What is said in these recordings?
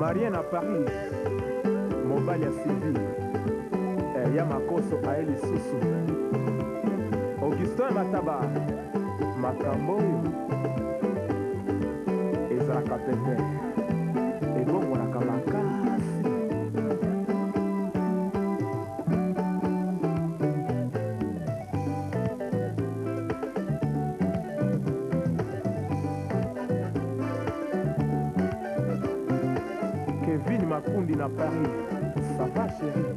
Marienne à Paris, mobali ya Sylvie, ya makoso aeli susu. Augustin Mataba, makambo oyo ezalaka pepe, ebongwanaka makasi. Kevin Makundi na Paris, ça va chérie?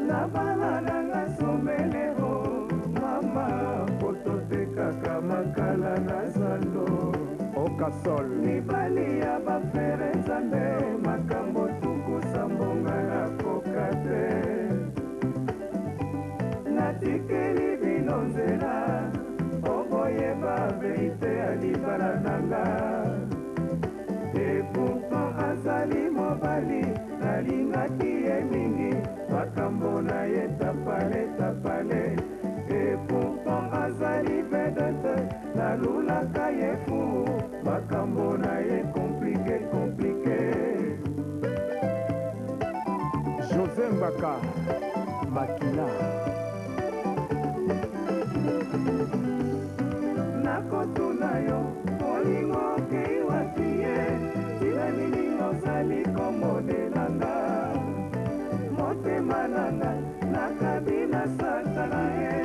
Nabalananga somelero mama fototekaka makala na zando Okasol mibali ya bafere nzambe makambo tukusa mbonga na koka te natikeli bino nzela oboyeba verite ya libala nanga epupa azali mobali nalingaki ye mingi makambo na ye tapale epupa azali vedete nalulaka ye fu makambo na ye komplike José Mbaka Makila nakotuna yo molingo okei wapi ye tina nini ozali komonelanga motema nanga nakabi na sata na ye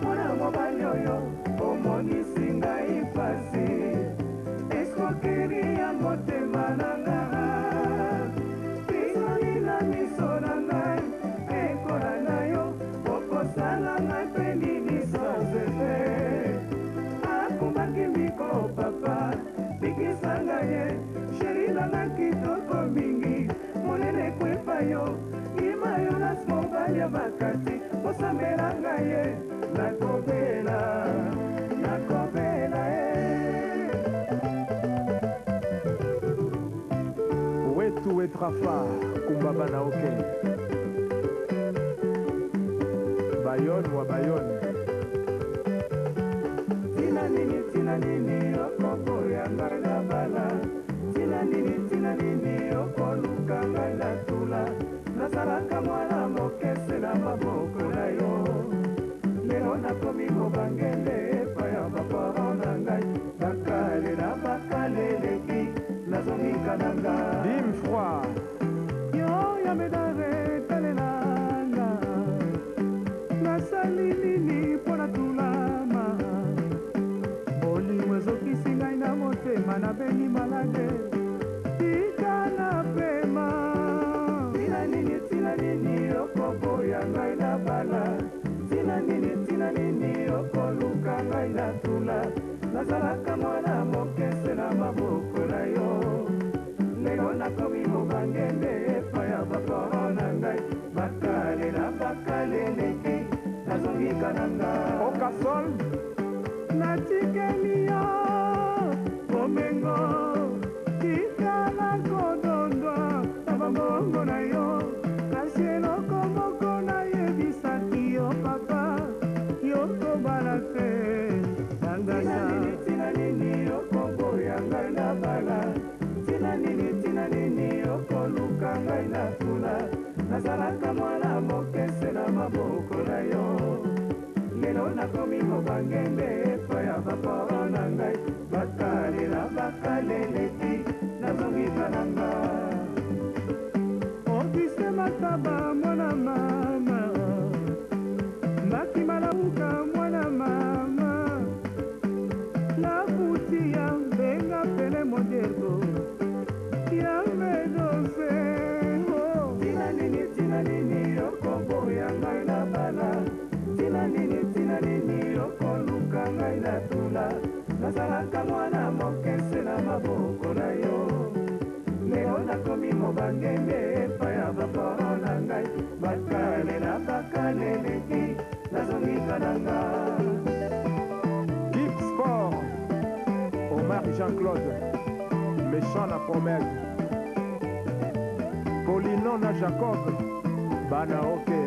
mwana mobali oyo omonisi ngai pasi eskwakeri ya motema nanga pisoli na miso na ngai ekola na yo okosala ngai mpe nini sozete akumbaki mbiko papa bikisanga ye sheri nanga kitoko mingi monene kwepa yo ima yo nas mobali ya makasi osambelanga ye nakobela ye wetu wetrafa kumbaba na oke Bayonne wa Bayonne tina nini okoboya ngai na bala tina nini okoluka ngai na tula nazalaka mwana mokese na maboko na yo lelo nakomi mobangende epai ya baparo na ngai bakale na bakaleleki nazongika na nga Dim froid yo ya medare talelanga nasali nini mpo na tulama bolingo ezokisi ngai na motema nabeni malade tika na pema tina nini okoboya ngai na bala tina nini okoluka ngai na tula nazalaka mwana mokese na maboko na yo lelo nakomi mobangende epai ya baparo na ngai bakale na bakaleleki nazongika na nga Okasol natikeli yo bomengo tikala kodondwa na bambongo na yo kasi eloko moko nayebisaki yo papa yokobala te tina nini okoboya ngai na bala tina nini okoluka ngai na tula nazalaka mwana mokese na maboko na yo lelo nakomi mobangende epai ya baparo na ngai bakale na bakaleleki nazongika na nga Auguste Mataba mwana mama makimalauka mwana mama nabuti ya mbenga pele modergo ya medose tina nini okoboya ngai na bala tina nini okoluka ngai na tula nazalaka mwana mokese na maboko na yo lelo nakomi mobangende epai ya baparo na ngai bakale na bakaleleki nazongika na nga Kip Sport Omar Jean-Claude méchant na promesse Polino na Jacob bana oke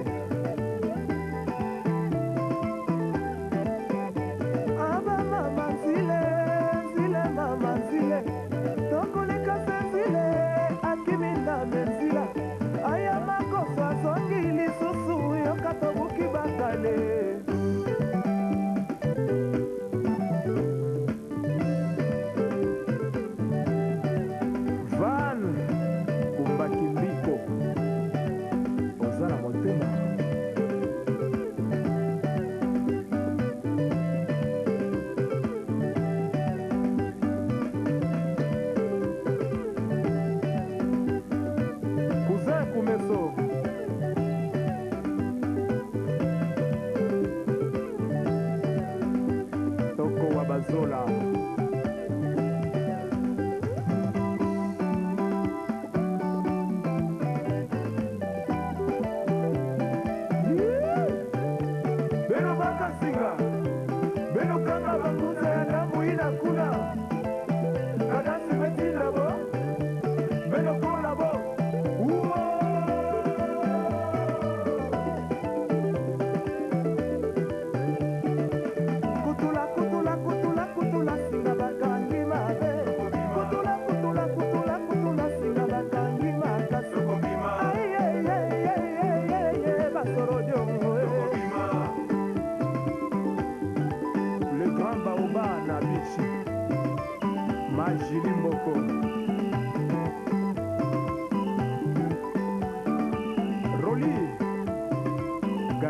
abamama nsile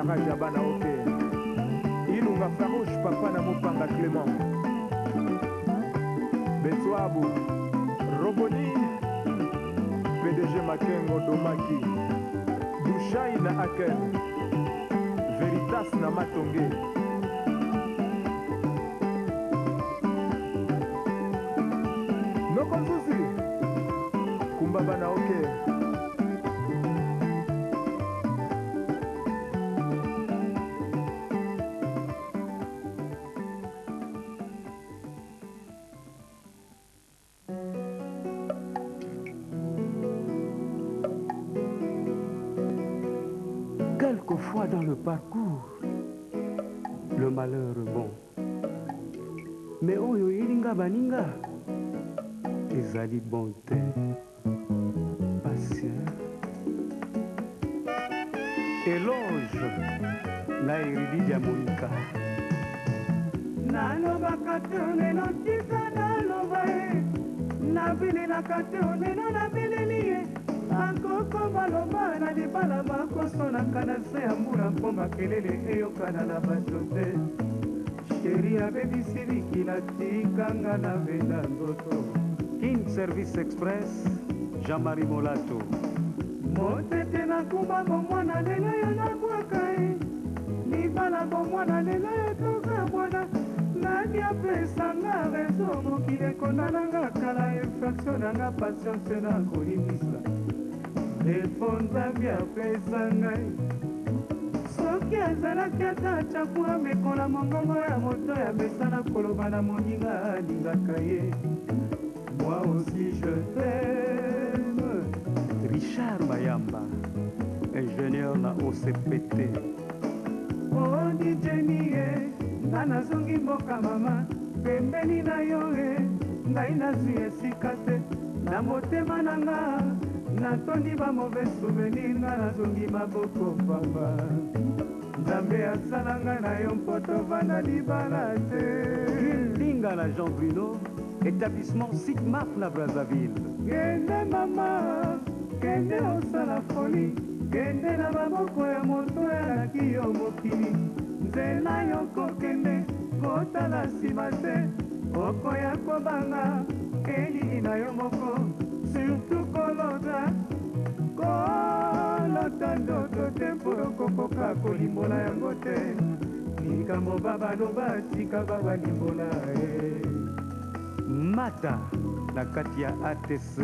garage ya bana oke ilunga farouche papa na mopanga clément betwabu roboni PDG Makengo Domaki Dushai na Aken Veritas na Matonge Noko Nzuzi Kumbaba na oke Quelquefois dans le parcours, le malheur bon. Mais oyo ilinga baninga, ezali bonté, patient. Éloge, na éridi diamonika. Nalobaka te oneno tika naloba ye, nabelelaka te oneno nabeleli ye. Akoko baloba na libala bakosonaka na se ya mbula mpo makelele eyokana na bato te. Sheri abebisi likila tikanga na benda nzoto. King Service Express, Jean-Marie Molato. Motete nakumba bomwana lelo yo nabwaka ye, libala bomwana lelo yo toka bwana. Nani apesanga rezo mokili ekondalanga kala infraction nanga patience na kolimisa. Defo nzambi apesa ngai soki azalaki ata chakua mekola mongongo ya moto ya mesana koloba na moninga alingaka ye. Moi aussi je t'aime. Richard Bayamba, ingénieur na OCPT. Oh dijeni ye, nga nazongi mboka mama, pembeni na yo ye, ngai nazwi esika te, na motema na nga, natondi ba mauvais souvenir, nga nazongi maboko pamba. Nzambe asala nga na yo mpoto vanda libala te. Linga na Jean Bruno, établissement Sigmar na Brazzaville. Kende mama, kende osala foli, kende na maboko ya moto yalaki yo mokili. Nzela yo kokende, kotala nsima te, okoya kobanga, elili na yo moko, surtout kolota. Kolota ndoto te mpo okokoka kolimbola yango te. Likambo babaloba tika babalimbola ye. Mata na kati ya ATC.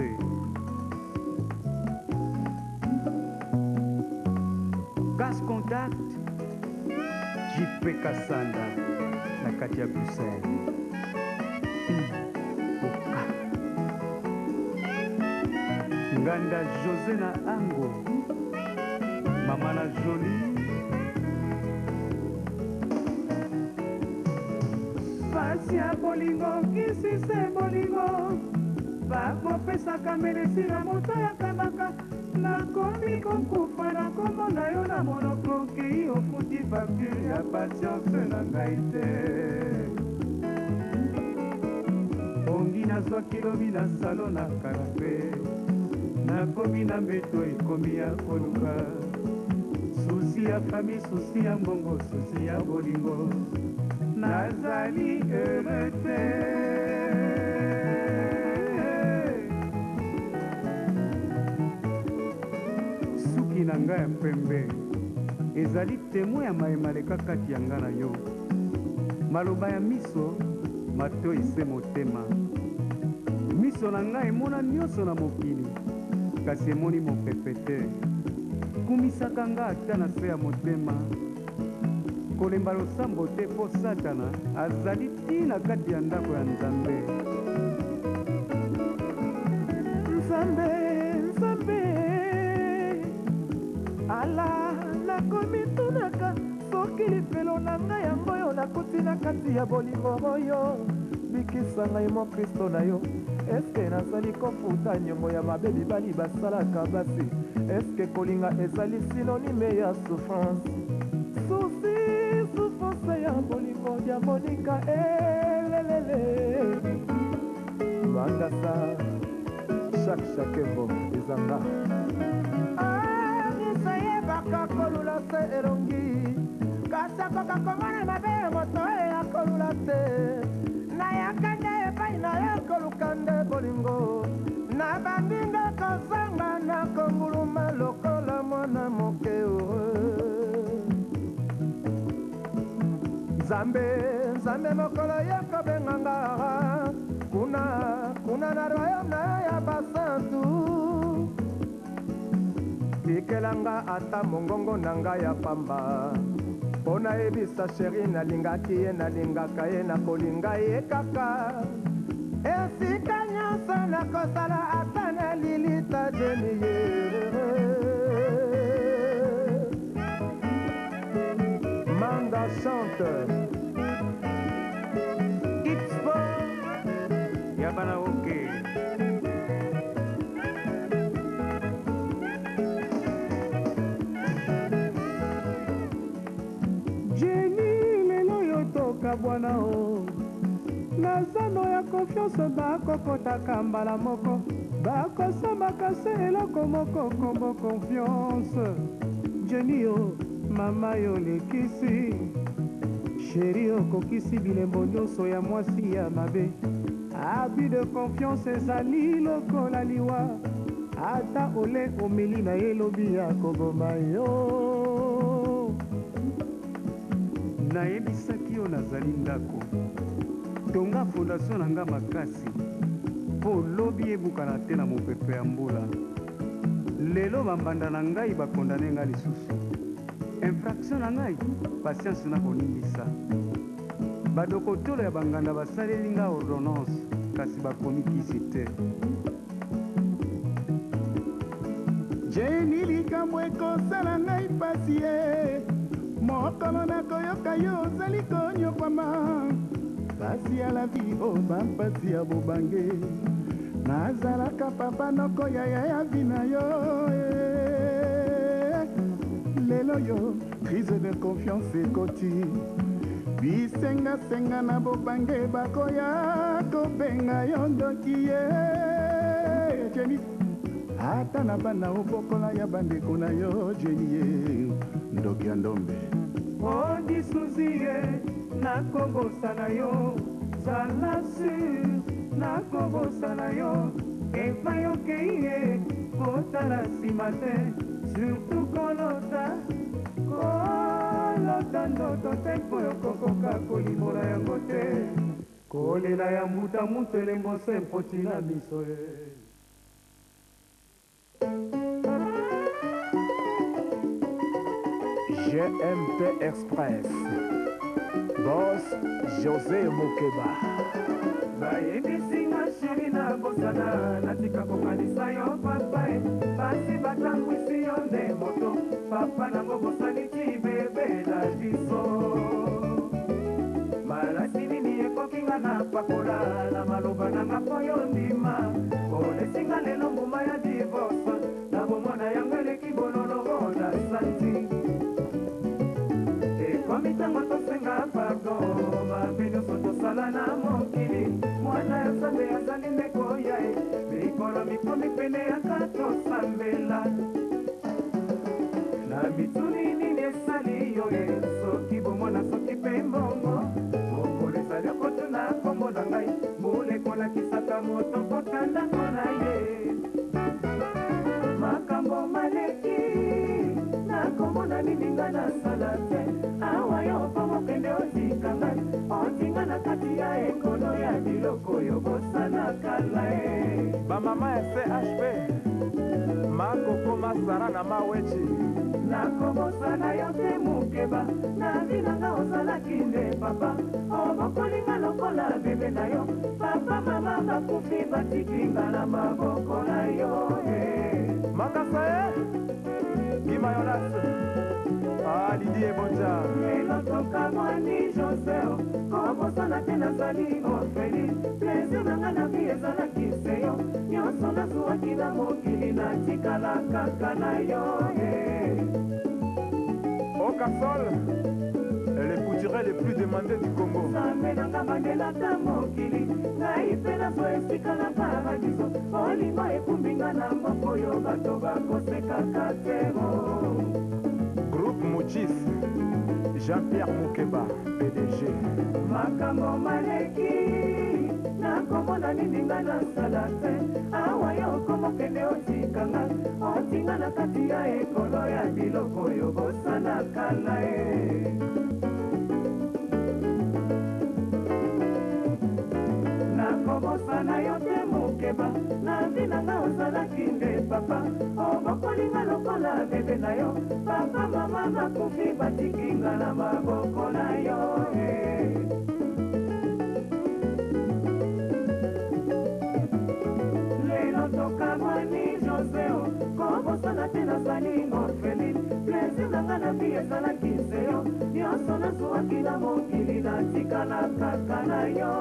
Gas Contact, JP Kassanda na kati ya Bruxelles. Oka Nganda José na Ango, Mama na Jolie. Pasi ya bolingo, kisi se bolingo, bakopesaka melesi na moto ya kabaka. Nakomi kokufa na kombo na yo na monoko, kei ofuti facture ya patience na ngai te. Ongi nazwaki lobi na salo na kanape, nakomi na mbeto ekomi ya koluka. Susi ya fami, susi ya mbongo, susi ya bolingo, nazali heureux te. Suki na ngai ya pembe ezali temo ya mayemaleka kati ya ngai na yo. Maloba ya miso mato ese motema. Miso na ngai emona nyonso na mokili, kasi emoni mopepe te. Kumisaka ngai ata na se ya motema. Kolemba losambo te mpo Satana azali ntina kati ya ndako ya Nzambe. Nzambe, Nzambe, ala nakomi tunaka soki lifelo na ngai yango oyo nakuti na kati ya bolingo oyo. Bikisa ngai mo Kristo na yo, eske nazali kofuta nyongo ya mabe mibali basalaka basi? Eske kolinga ezali synonyme ya souffrance? Souffrance ya bolingo diabonika elelele. Mandasa chakembo ezanga esayebaka kolula se elongi kasi akoka komona mabe moto ya kolula te nayaka nde epai na ye koluka nde bolingo na bandinga kozanga na konguluma lokola mwana moke nzambe mokolo ye kobenganga kuna na royaume na yo ya basantu tikelanga ata mongongo na ngai ya pamba mpo nayebisa sheri nalingaki ye nalingaka ye nakolinga ye kaka esika nyonso nakosala ata na lilita jeni ye Manga chante Expo Yabana Oke Jenny lelo yotoka bwana o nazano ya confiance bakokotaka mbala moko bakosambaka se eloko moko kombo confiance Jenny o mama yo lekisi sheri okokisi bilembo nyonso ya mwasi ya mabe abi de confiance ezali lokola liwa ata ole omeli na ye lobi ya koboma yo nayebisaki yo nazali ndako tonga fondation na nga makasi mpo lobi ebukana te na mopepe ya mbula lelo bambanda na ngai bakondane nga lisusu infraction na ngai patience na koningisa badokotolo ya banganda basaleli nga ordonnance kasi bakomi kisi te jeni likambo ekosala ngai pasi ye mokolo nakoyoka yo ozali konyokwama pasi ya lavi o bampasi ya bobange nazalaka papa noko yaya ya vi na yo lelo yo crise de confiance ekoti bisengasenga na bobange bakoya kobenga yo ndoki ye jeni ata na bana obokola ya bandeko na yo jeni ye ndoki ya ndombe odisuzi ye nakobosana yo zala sur nakobosana yo epai okei ye kotala nsima te surtout kolota ndoto te mpo yokokoka kolimola yango te kolela ya mutamutu elembo se mpoti na miso ye GMP Express Boss José Mokeba bayebisinga sheri na bosana natika kokanisa yo papa basi batangwisi yo nde moto papa nango bosaniki bebela biso malasi nini ekokinga na pakola na maloba nanga po yo ndima olesinga lelo mbuma ya divorce na bomona yango eleki bolologo na santi ekomitango tosenga pardon mabe nyonso tosala na mokili mwana ya nzambe azali ndeko ya ye mikolo mikomi pene yaka tosambela na mituni nini esali yo ye soki bomona soki mpe mbongo mokolo ezali okotuna kombo na ngai molekolakisaka moto kokandako na ye makambo maleki nakomona nini nga nasala te awa yo mpo mokende otika ngai otinga na kati ya ekolo ya biloko oyo bosana kala ye bamama ya CHP makokoma sara na mawechi nakobosana yo te mokeba na vinanga ozalaki nde papa obokolinga lokola bebe na yo papa mama bakufi batikinga na maboko na yo makasa ye gimayonas Lidi Ebonja lelo tokamwani joseo kobosana te nazali orfeli plesir nanga na vi ezalaki seyo nyonso nazwaki na mokili natikala kaka na yo Okasol, les couturiers les plus demandés du Congo. Sambe nanga bandelaka mokili ngai mpe nazwa esika na paradiso olingo ekumbinga na moko yo bato bakosekaka tero Groupe Jean-Pierre Mukeba, PDG. Makambo maleki nakomona nini nga nasala te awa yo komokende otikanga otinga na kati ya ekolo ya biloko oyo bosana kala ye nakobosana yo te Mukeba na ntina nga ozalaki nde papa obokolinga lokola bebe na yo papa mama bakufi batikinga na maboko na yo lelo tokamwani Joseo kobosana te nazali orpheline plaisir na nga na vi ezalaki nseyo nyonso nazwaki na mokili natikala kaka na yo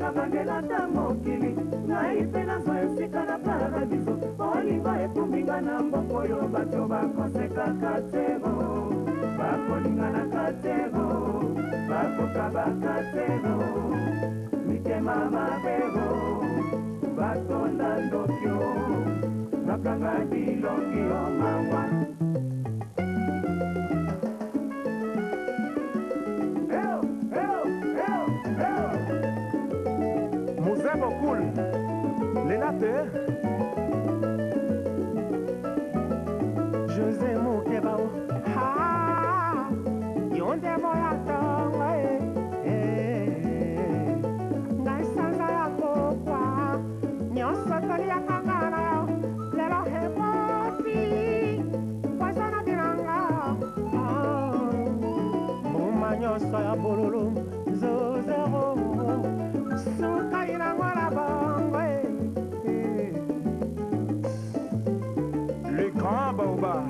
bandelata mokili ngai mpe nazwa esika na paradiso olingo ekumbinga na mboka oyo bato bakosekaka tebo bakolingana tebo bakokabaka tebo mitema mabebo batonda ndokio bakanga bilongi o mawa Cool. Les lattes. José Mukeba. Ha. Yonde moya tonga Naisanga ya kokwa. Nyoso toli ya kangana yo. Lelo hepoti. Kwazana dinanga. Buma nyoso ya bololo. Zozero. Suka inangwana bongo Le grand baobab.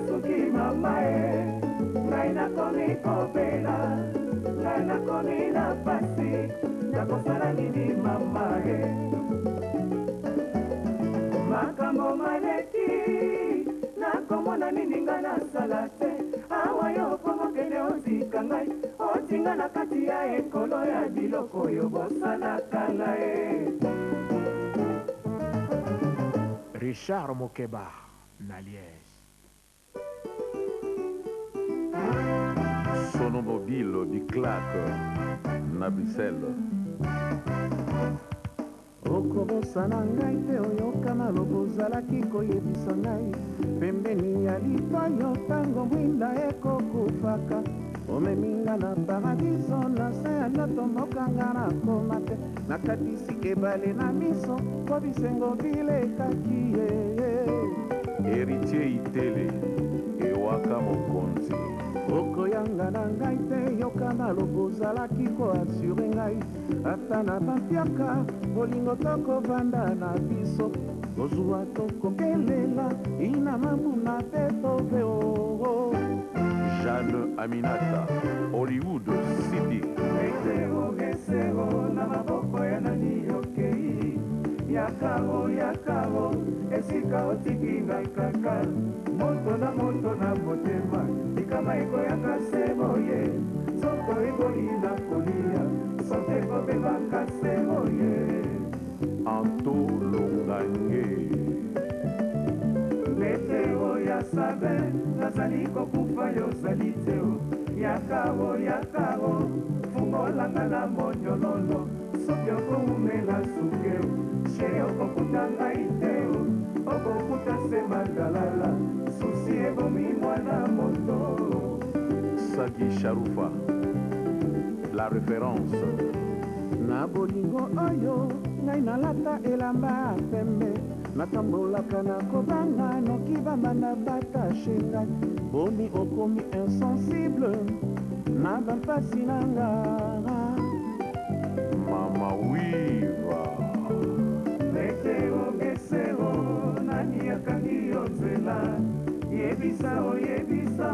Suki mama ngai nakomi kobela ngai nakomi na pasi nakosala nini mama makambo maleki nakomona nini nga nasala te awa yo komokende otika ngai otinga na kati ya ekolo ya biloko oyo bosala kala Richard Mukeba na Liège. Sonomobile di Clark na Bruxelles. okobosana ngai te oyokana lobozalaki koyebisa ngai pembeni ya litoyo ntango mwinda ekokufaka omeminga na paradiso na se ya nyoto mokanga na koma te nakatisi ebale na miso po bisengo bilekaki ye Héritier Itele ewaka mokonzi okoyanga na ngai te yokana lobozalaki koassure ngai ata na bampiaka bolingo tokovanda na biso kozwa tokokelela ina mambuna te tove oo Jeanne Aminata Hollywood City esero na maboko ya nani okei yakao esika otiki ngai kaka moto na motema likama ekoyaka seboye soto eboli na kolia soto ekobebaka seboye Anto Longange meteo ya sabe nazali kokufa yozali teo yakao fungolanga na monyololo soki okoumela sukeo sheri okokuta ngai teo okokuta se mandalala susi ebomi mwana moto Sagi Sharufa la référence na bolingo oyo ngai nalata elamba ya pembe natambolaka na kobanga noki bambanda batashe ngai bomi okomi insensible na bampasi na nga Mama Wiva meteo mesero nani akangi yo nzela yebisa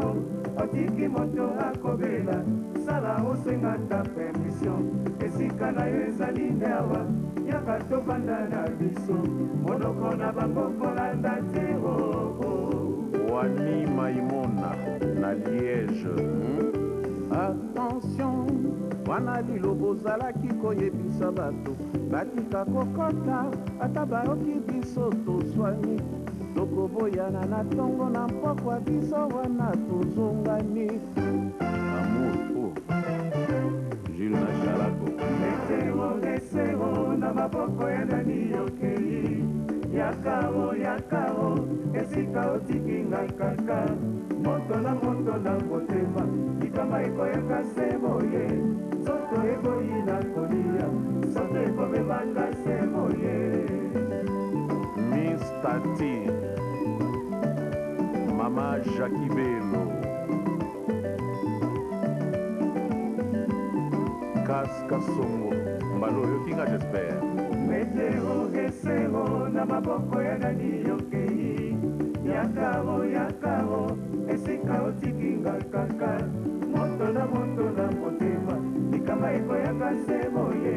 o otiki moto akobela sala osengata permission esika na yo ezali nde awa yaka tobanda na biso monoko na bango kolanda te Wani Maimona na Liège attention wana lilobo ozalaki koyebisa bato batika kokota ata bayoki biso toswani tokoboyana na ntongo na mpokwa biso wana tozongani Amour fou Jules Nachalago esero na maboko ya nani yokei yakao esika otiki ngai kaka moto na motema likama ekoyaka se moye soto eboyi na kolia soto ekobebanga se moye Miss Tati Mama Jackie Bello Casca Songo Mbalo yokinga j'espère meteo esero na maboko ya nani yokei yakao esika otiki ngai kaka moto na motema likama ekoyaka se moye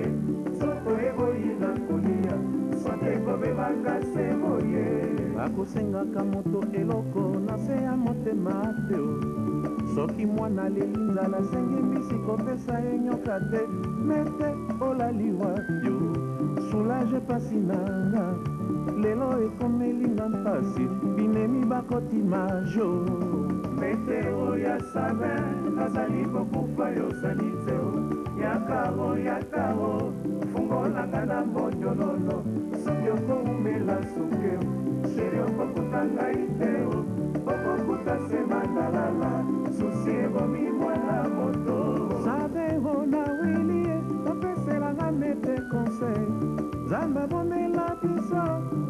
soto eboyi na kolia soto ekobebanga se moye bakosengaka moto eloko na se ya motema te soki mwana leli nzala asengi mbisi kopesa ye nyoka te mete olaliwa yo soulage pasi nanga lelo ekomelinga mpasi bimemi bakotima jo meteo ya sabe nazali kokufa yozali teo yakao fungolanga na mbonjololo soki okoumela sukeo sheri okokuta ngai teo okokuta sema nalala susi ebomi mwana moto sabeo na wilie opeselanga mete conseil zamba bomela biso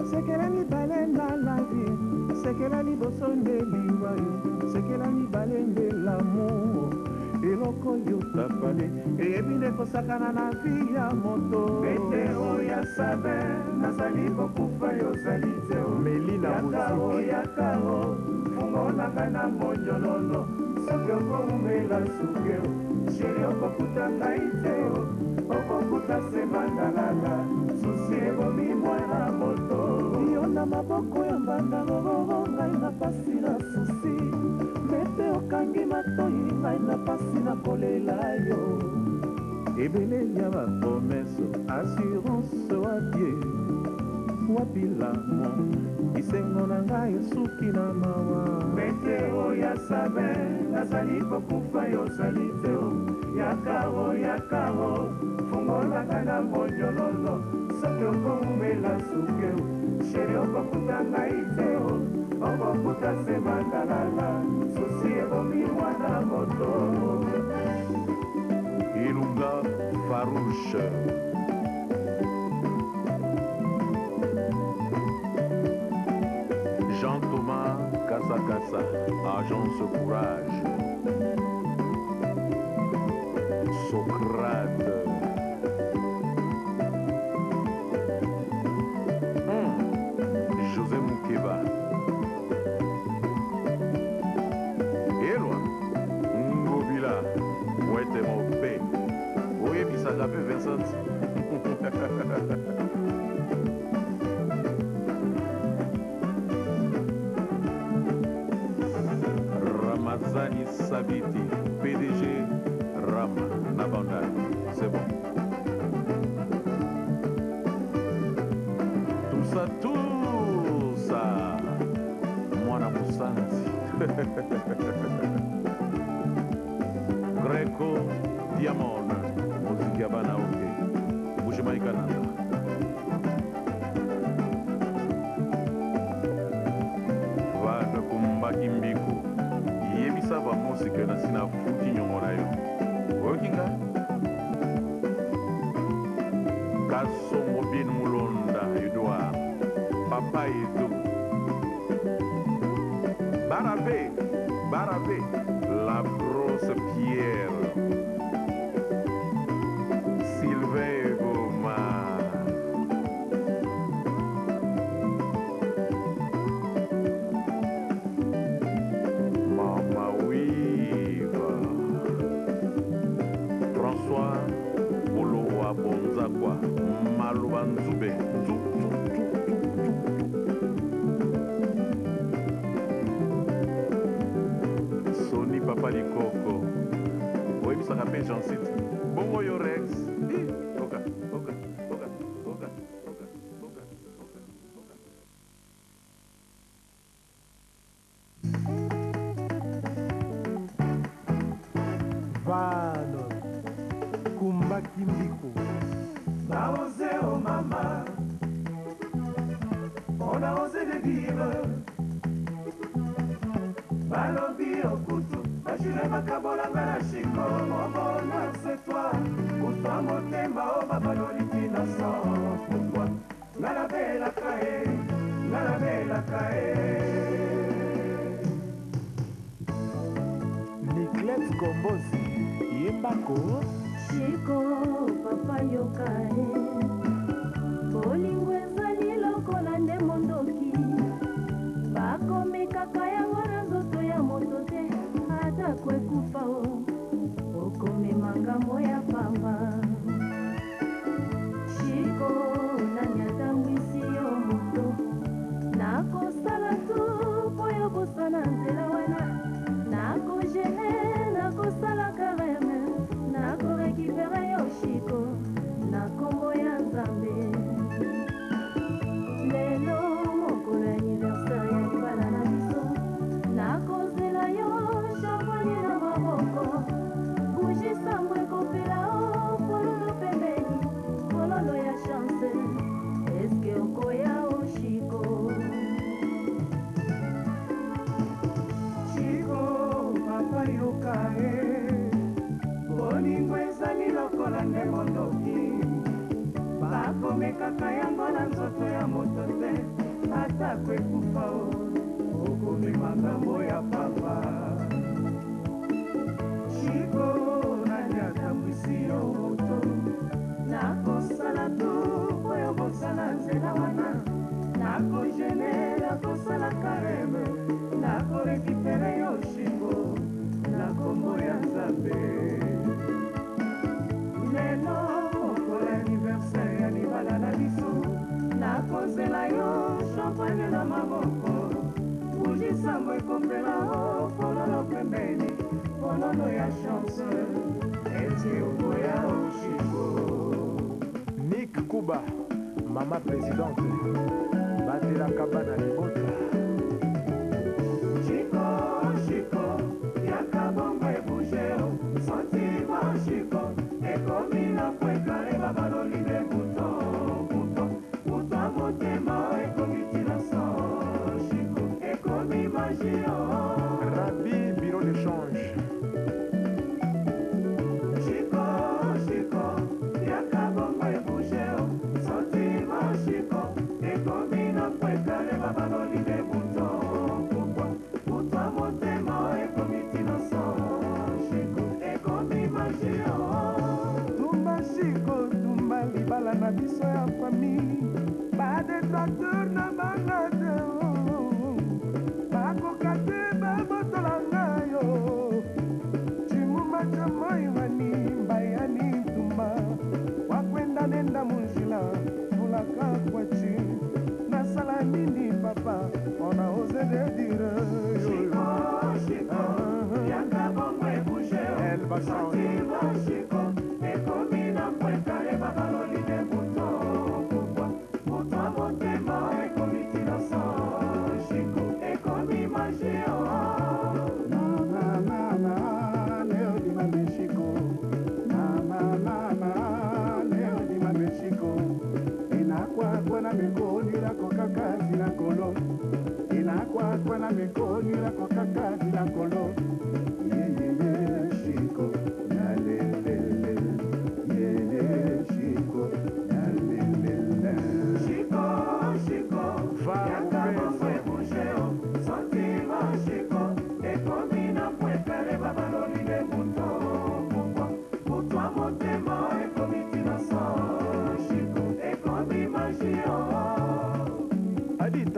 sekela mibale na la vie sekela liboso nde liwa yo sekela mibale nde lamour eloko yo tapale eyebi nde kosakana na vi ya moto meteo ya sabe nazali kokufa yozali teo yakao fungolanga na mbonjololo soki okoumela sukeo sheri okokuta ngai teo okokuta semandalala susi ebomi mwana moto yo na maboko ya mbanda rororo ngai na pasi na susi mete okangi matoi ngai na pasi na kolela yo ebele ya bapromese assurance wapie wapilamo isengo na ngai esuki na mawa meteo ya sabe nazali kokufa yozali teo yakao fungolanga na mbonjololo soki okoumela sukeo sheri okokuta ngai teo okokuta semandalala susi ebomi mwana moto Ilunga Farouche Jean-Thomas Kassakassa Agence Courage Socrate José Moukeba Elwa Ngobila Wete Mope Oye Bisagape Vincent Ramazani Sabiti PDG Rama Nabandani c'est bon tout ça Mwana Moussanti Greco Diamond Musique ya Banaoke Bushimai Kananda Vana Kumbaki Mbiku Yebisa ba musique na sina futi nyongo na yo Okinga Kasongo bin Mulonda Edouard Papa Eto. Barabé, Barabé, la grosse pierre. Sylvain Boma. Mama Wiva. François Bolowa Bonzakwa. Malouba Nzube. Sony Papa Likoko. Oui, ça rappelle Jean Cite. Bongo yo Rex. Oka, oka, oka, oka, oka, oka, oka. Vano Kumba Kimbiko. Naose oh mama, on a osé de vivre. Balobi okutu, bachile makabola barashiko. Mobona c'est toi, pour toi motema o babaloliti na sang. Pour toi, nana bela kae, nana bela kae. Niklets Kombosi Yembako. Shiko papa yokae bolingo ezali lokola nde mondoki bakomekaka yango na nzoto ya moto te atako ekufa o okomema ngambo ya pamba. Shiko nani atambwisi yo moto nakosala tu po yobosana nzela wana nakogene nakosala kareme nakorekipere yo Shiko na kombo ya Nzambe. Lelo mokolo anniversaire ya libala na biso nakozela yo champagne na maboko buji sango ekopela o fololo pembeni fololo ya chance eske okoya o Shiko. Shiko papa yokae bolingo ezali lokola nde mondoki bakomekaka yango na nzoto ya moto te atako ekufa o okomema ngambo ya pamba. Shiko nani atambwisi yo moto nakosala tu oyo bosala nzela wana nakogene nakosala kareme nakorekipere yo Shiko na kombo ya Nzambe. Lelo mokolo anniversaire ya libala na biso nakozela yo champagne na maboko buji sango ekopela o fololo pembeni fololo ya chance eti okoya o Shiko. Nick Kuba Mama Présidente Batelaka bana libota. Shiko, Shiko, yaka bongo ebouge o sentiment Shiko ekomi na kwekale babaloli de bouton bouton bouton motema ekomi tina sang Shiko ekomi magie o Rabi Bureau d'échange. Shiko, Shiko, yaka bongo ebouge o sentiment Shiko ekomi na kwekale babaloli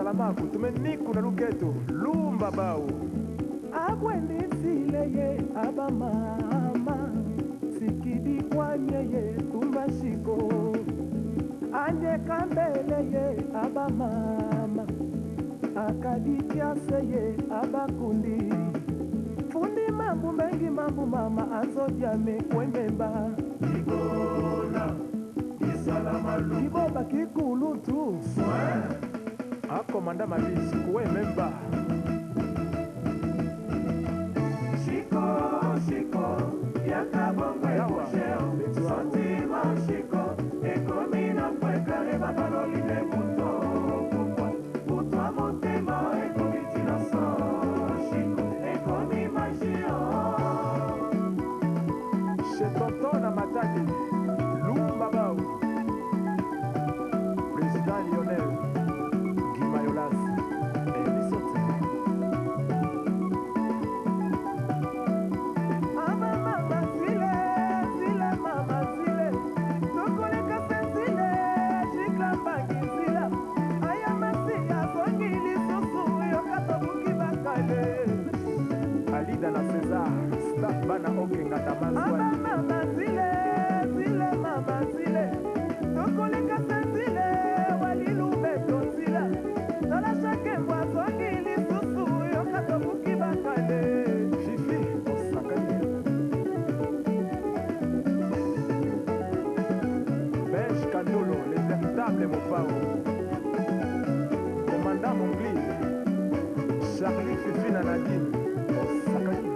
salamaku tumeniku na luketo lumba bau abwendisile ye abamama sikidi kwanye ye kumashiko anye kambele ye abamama akadikiase ye abakundi fundi mambu mengi mambu mama azodyame kwembemba kiboba kikulu tu akomanda mabisi kuwe memba Chico, Chico, yakabongwe musheo Sotima Chico, ekomina mpwekare babalolile muto Kukwa, utwa motema ekomitina so Chico, ekomi magio chez tonton na matadi lumba bau président Lionel Guimayolas Elisoti Alida na César staff bana okenga tamanzwani mama zile tokoleka senzile walilube tozila tala shake mbwazongi lisusu yoka tobuki bakale Fifi osakani Benj Kandolo les véritables Mopao commandant Mongli Charlie Fifi na Nadine osakani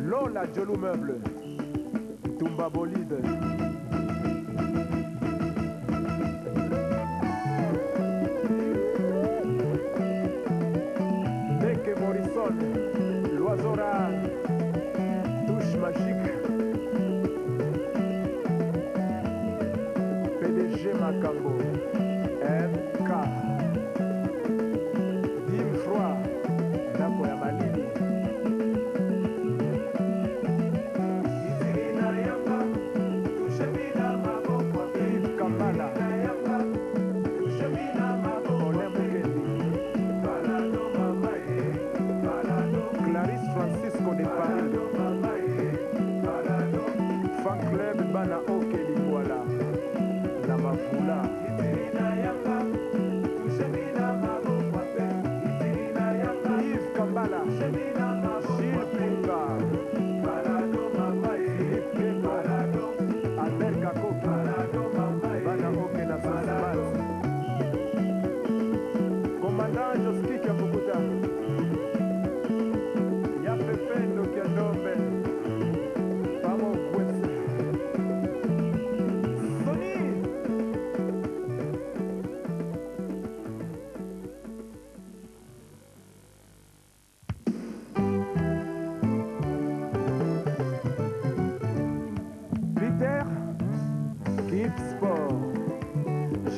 Lola Jolou Meuble Tumba Bolide Deke Morrison L'oiseau rare Touche magique PDG Makambo MK Dim Froid Dako ya Malini Yves Kambala Ole Mukendi Clarisse Francisco de Paris Fan Club Bana Okeli Wala na Mafula Yves Kambala Gilles Punga Philippe Keko Albert Kakoka Bana Oke na Zanzibar Commandant Joski Kabukuta Ya Pependo Kiadombe Pamo Kwetse Sony Peter Kip Sport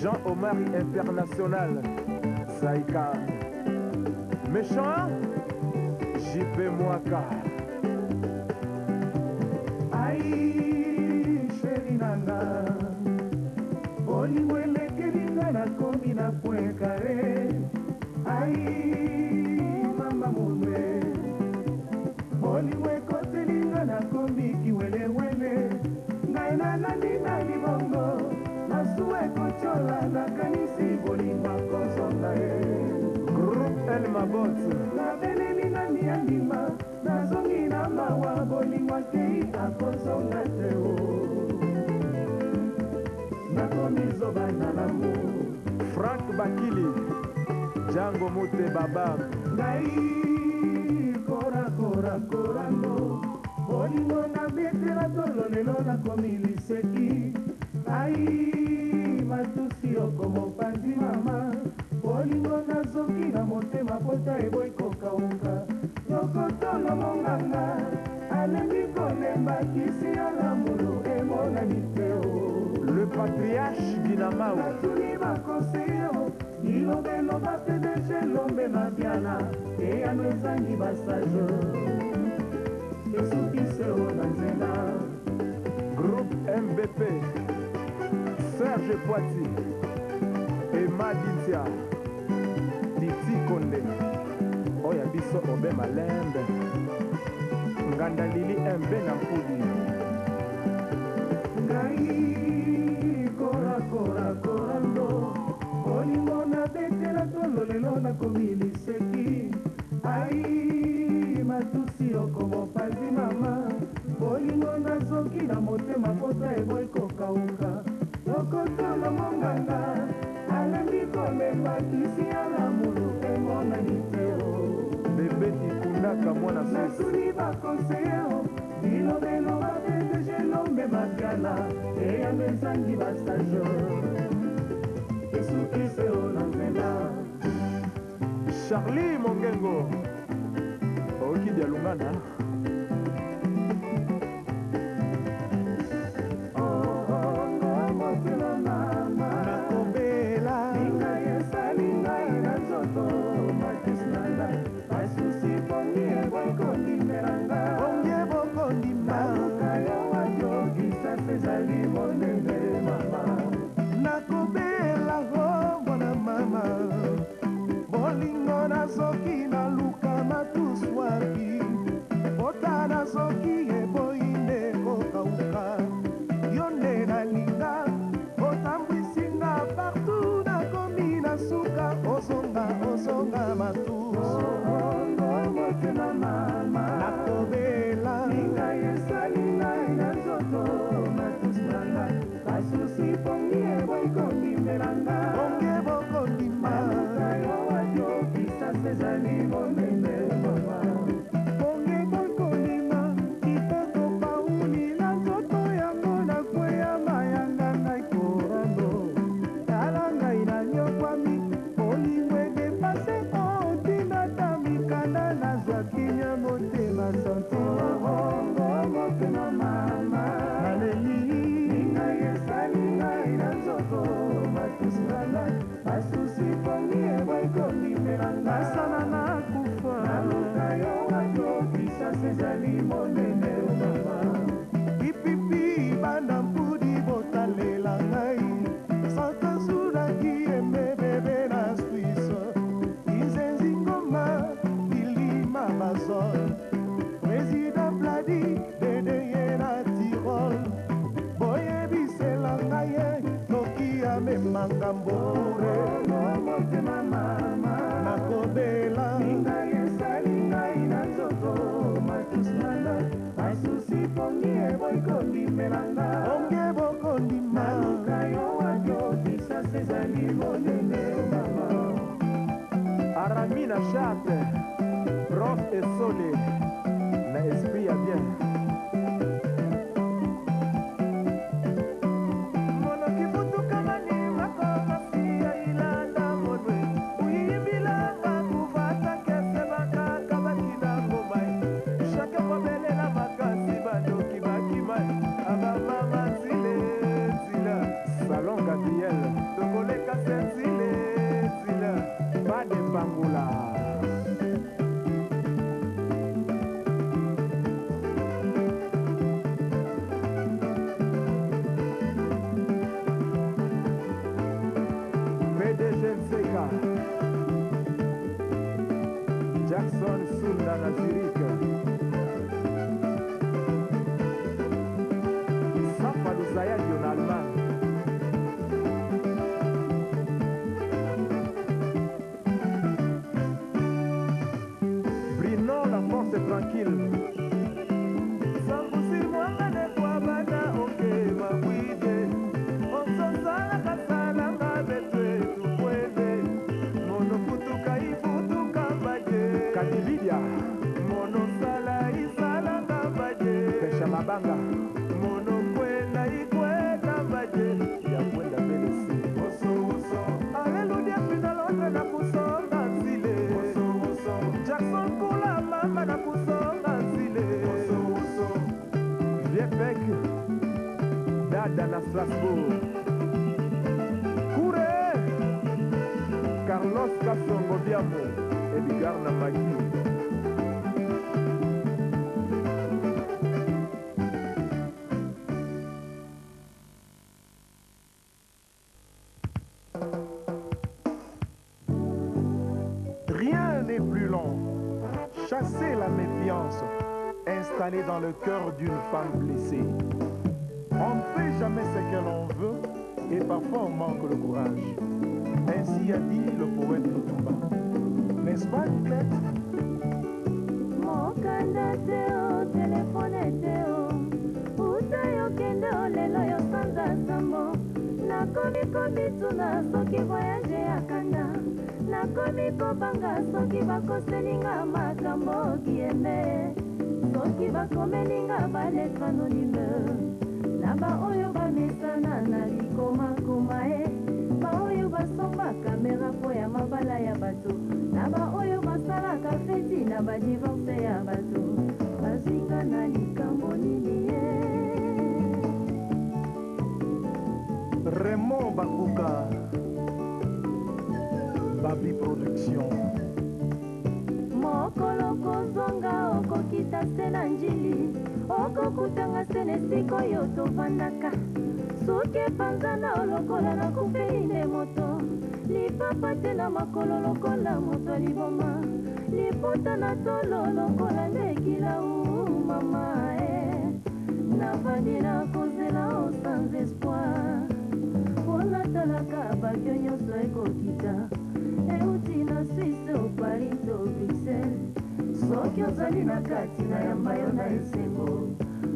Jean-Omar International Saïka Méchant JP Mwaka ai sheri nanga bolingo elekelinga nakomi na pwekare ai mama munwe bolingo ekotelinga nakomi kiwelewele ngai nanani na libongo masuwa ekocola nakanisi bolingo akozonga ye Groupe El Mabot nabeleli nani ya ndima nazongi na mawa bolingo akei akozonga te o nakomi zoba na lamu Frank Bakili Django Mute Baba ngai korakorano bolingo na betela tolo lelo nakomi liseki ai matusi okomopanzi mama bolingo nazoki na motema pota eboyi kokauka yokotolo monganga alembi kolemba kisi ya lamulo emonani te o Le patriarche Dinamao natuni bakonseyo lilobeloba pdg lombe mabiana eyano ezangi basajo esukiseo na BP, Serge Poiti, Emma Dintia, Titi Konde, Oya biso obe malembe, Nganda Lili Mbe na Mpudi. Ngai, kora kora korando, olingo na betela tolo lelo na komiliseki. Ai, matusi okomo pazi mama, olingo na zoki na motema kota eboy kokauka. Lokotolo monganga, alembi komemba kisi ala mulu emona niteo. Bebe ikundaka mwana sosi. Nasuni bakonseo, bilobelo babete jelombe makala, eyambe zangi bastajo. Esukise onambela. Charlie Mongengo, Okidi Alungana. Nakobela ho mwana mama, bolingo na soki na luka matuswapi, ota na soki eboine kokauka, yonde na linga, otambwisinga partout nakomi na suka, ozonga matuso. Motema mama, nakobela linga yesali ngai na nzoto matusnanga, basusi pongi eboikondimelanga, onge bokondima yo wajo kisasa ezali monene mama, pongi bokondima kitoko pauli na nzoto yango nakweya mayanga ngai korando, tala ngai na nyokwami olimwe depase otinda tamikanda nazwaki nya motema santi motema mama naleli ngai esali ngai na nzoto matusnanga, basusi pongi eboikondimelanga, nasana nakufa naluka yo wato kisasa ezali monene mama. Pipipi banda mpudi botalela ngai, sankazulaki emebebe na Swisse, izenzi ngoma bilima bazol, Président Bladi dedeye na Tirol, boyebisela ngai ye noki amemanga mbore. Motema mama, nakobela ngai esali ngai na nzoto matusnanga, basusi pongi eboikondimelanga, onge bokondima naluka yo wajo kisasa ezali monene mama. Aramina Chate, Prof et Solé, na esprit ya bien. Salon Gabriel, Tokoleka Senzile, Zila, Bade Bangula. PDG Nseka, Jackson Sunda na Zurich, Safa Luzaya en Allemagne. Brino la force est tranquille. Sambusi mwangane kwa bana oke mawide, onsosala kasala mabetwe tukwede, mono futuka ifutuka baje Kadividia, mono sala isala baje Pesha Mabanga, mono kwenda ikwenda baje ya kwenda belesi oso oso, aleluya pina lote na kusonga zile oso oso, Jackson kula mama na kusonga zile oso oso, Viepek dada na Strasbourg, Kure Carlos Kasongo Biamo, Edgar na Magi. casser la méfiance installée dans le cœur d'une femme blessée. On ne fait jamais ce que l'on veut et parfois on manque le courage. Ainsi a dit le poète Lutumba. N'est-ce pas, Nicolette? Mokanda teo, telefone teo, utayo kendo lelo yo sanza sambo. Nakomi tuna soki voyage ya kanda, nakomi kobanga soki bakoselinga makambo kieme, soki bakomelinga baletre anonyme, na ba oyo bamesana na likomakoma e, ba oyo basomba kamera po ya mabala ya bato, na ba oyo basalaka feti na badivorce ya bato, bazinga na likambo nini ye. Raymond Bakuka, Babi Production. Mokolo kozonga okokita se na njili, okokutanga se nesika oyo tovandaka, soki panzana olokola na kufeli nde moto, lipapa te na makolo lokola moto liboma, liputa na tolo lokola nde kilau mama e, navandi na kozela o sans espoir, mpona talaka bakio nyonso ekokita, euti na Suisse o Paris to Bruxelles, soki ozali na kati na yamba yo na esengo,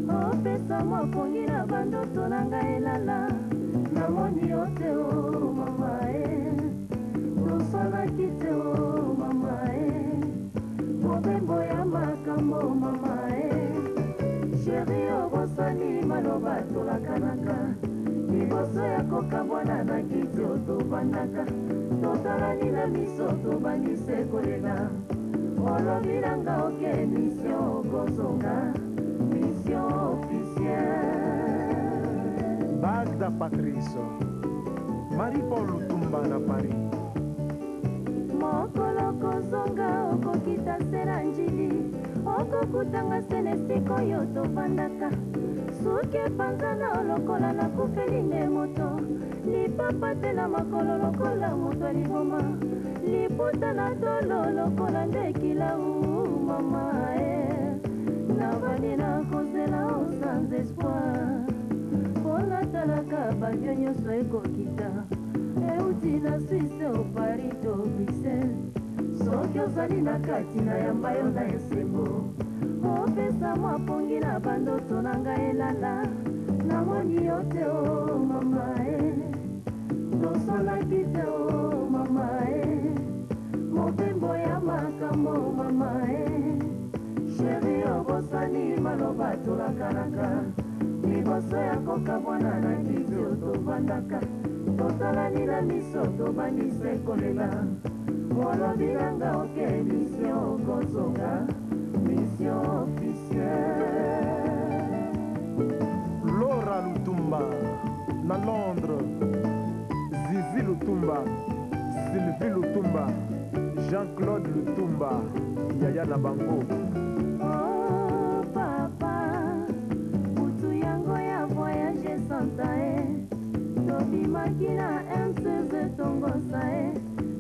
opesa mopongi na bandoto na ngai elala, namoni yo te o mama e, tosalaki te o mama e, mobembo ya makambo mama e, sheri obosani maloba tolakanaka, liboso ya kokabwana na kiti otovandaka, totalani na miso tobandise kolela, olobi nanga oke mission okozonga, mission officielle. Bagda Patrice, Marie-Paul Lutumba na Paris. Mokolo kozonga okokita se na njili, okokutanga se nesika oyo tovandaka, soki panzana olokola na kufeli nde moto, lipapa te na makolo lokola moto liboma, liputa na tolo lokola nde kilau mama e, navandi na kozela o sans espoir, mpona talaka bakio nyonso ekokita, euti na Suisse o Paris to Bruxelles, soki ozali na kati na yamba yo na esengo, opesa mwapongi na bandoto na ngai elala, namoni yo te o mama e, tosolaki te o mama e, mobembo ya makambo mama e, sheri obosani maloba tolakanaka, liboso ya kokabwana na kiti otovandaka, totalani na miso tobandise kolela, olobi nanga oke mission okozonga, mission officielle. Laura Lutumba, na Londres. Zizi Lutumba, Sylvie Lutumba, Jean-Claude Lutumba, Yaya na bango. Oh papa, butu yango ya voyage santa e, tobimaki na M16 tongosa e,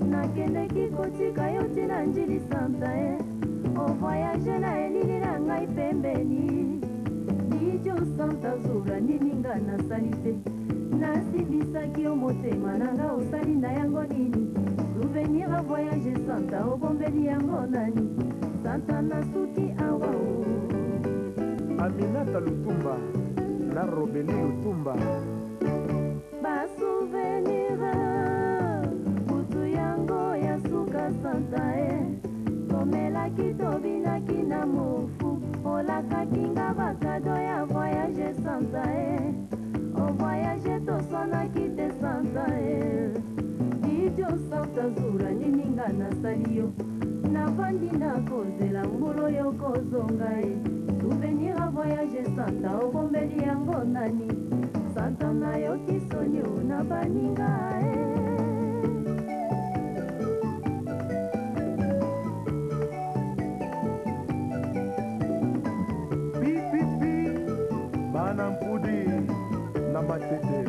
nakendeki kotika yo tina njili santa e, o voyage na elili na ngai pembeni, dijo santa zura nininga nasali te, nasimbisaki yo motema nanga osali na yango nini, souvenir a voyage santa obombeli yango nani, santa nasuki awa o. Aminata Lutumba, na Robeli Lutumba. Basouvenir butu yango ya suka santa e, tomelaki tobinaki na mofu, olakaki nga bakado ya voyage santa e, o voyage tosonaki te santa e, dijo santa zura nininga nasali yo, navandi na kozela mbula yo kozonga e, souvenir a voyage santa obombeli yango nani, santa nayoki soni na baninga e. Bana Mpudi na Matete.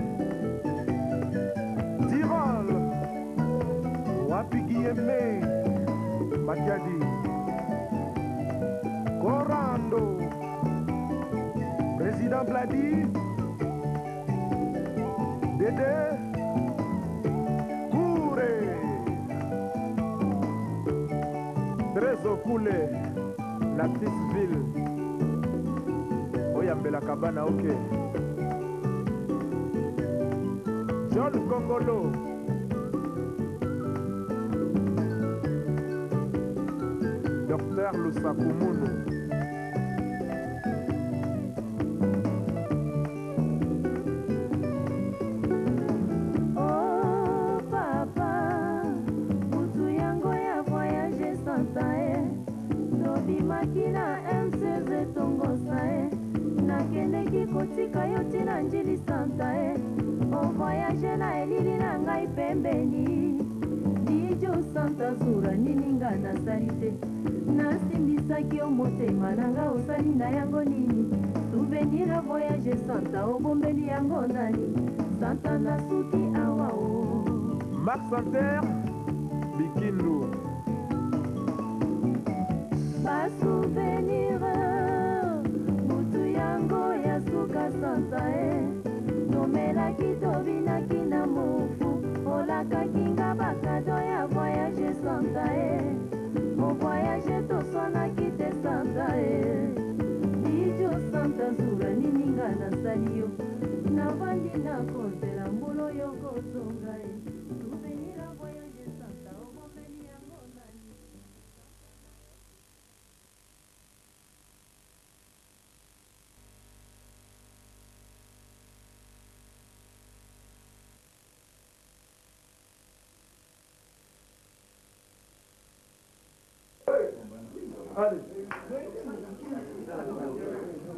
Tirol, wapi Guillemé, Makiadi. Orlando, Président Bladi, Dédé, Kouré, Trezo Koulé, la petite ville, Oyambela Kabana, ok. John Kongolo, Docteur Lusakumunu, Oh papa, butu yango ya voyage santae, tobimaki na M16 tongosae, nakendeki kotika yo tina njili santae, o voyage na elili na ngai pembeni, dijo santa zura nininga nasali te, nasimbisaki yo motema nanga osali na yango nini, souvenir ya voyage santa obombeli yango nani, santa nasuki awa o. Max Santer, Bikindu, basouvenir butu yango ya suka santa tomelaki tobinaki na mofu olakaki nga bakado ya voyage santa o voyage toswanaki te santa dijo santa zura nininga nasali yo navandi nakozela mbulo yo kozonga souvenir ya voyage santa obomeli yango nani. allez.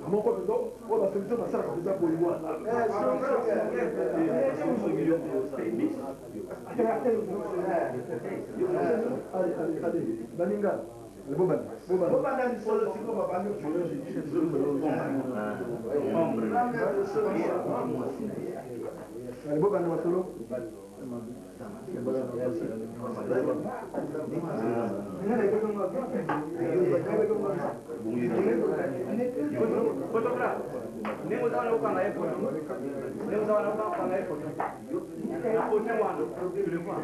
Mon copain, on va faire ça comme ça pour moi. Allez, Baninga. Le Boban. Allez, Boban, on va solo. Photographe. Nemo za wanapanga airport. Nemo za wanapanga airport. Na kote wano. Tulikuwa.